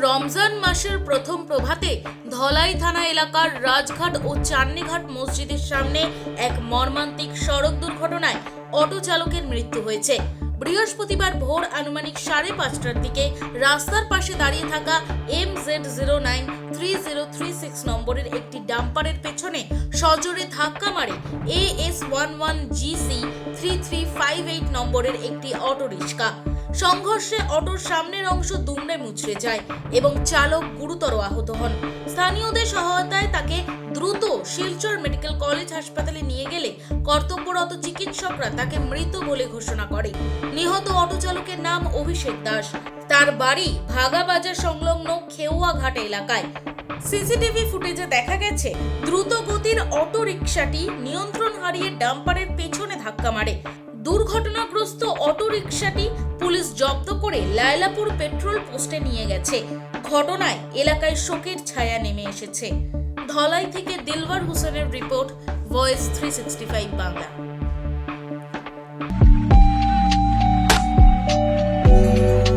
রমজান মাসের প্রথম প্রভাতে ধলাই থানা এলাকার রাজঘাট ও চান্নিঘাট মসজিদের সামনে এক মর্মান্তিক সড়ক দুর্ঘটনায় অটো চালকের মৃত্যু হয়েছে। বৃহস্পতিবার ভোর আনুমানিক 5:30টার দিকে রাস্তার পাশে দাঁড়িয়ে থাকা MZ093036 নম্বরের একটি ডাম্পারের পেছনে সজোরে ধাক্কা মারে AS11GC3358 নম্বরের একটি অটোরিক্সা। সংঘর্ষে অটোর সামনের অংশ দুমড়ে মুচড়ে যায় এবং চালক গুরুতর আহত হন। স্থানীয়দের সহায়তায় তাকে দ্রুত শিলচর মেডিকেল কলেজ হাসপাতালে নিয়ে গেলে কর্তব্যরত চিকিৎসকরা তাকে মৃত বলে ঘোষণা করে। নিহত অটো চালকের নাম অভিষেক দাস। তার বাড়ি ভাগাবাজার সংলগ্ন খেউয়া ঘাট এলাকায়। সিসিটিভি ফুটেজে দেখা গেছে দ্রুত গতির অটো রিকশাটি নিয়ন্ত্রণ হারিয়ে ডাম্পারের পেছনে ধাক্কা মারে। দুর্ঘটনাগ্রস্ত অটো রিকশাটি পুলিশ জব্দ করে লায়লাপুর পেট্রোল পোস্টে নিয়ে গেছে। ঘটনায় এলাকায় শোকের ছায়া নেমে এসেছে। ধলাই থেকে দিলওয়ার হোসেনের রিপোর্ট, ভয়েস 365 বাংলা।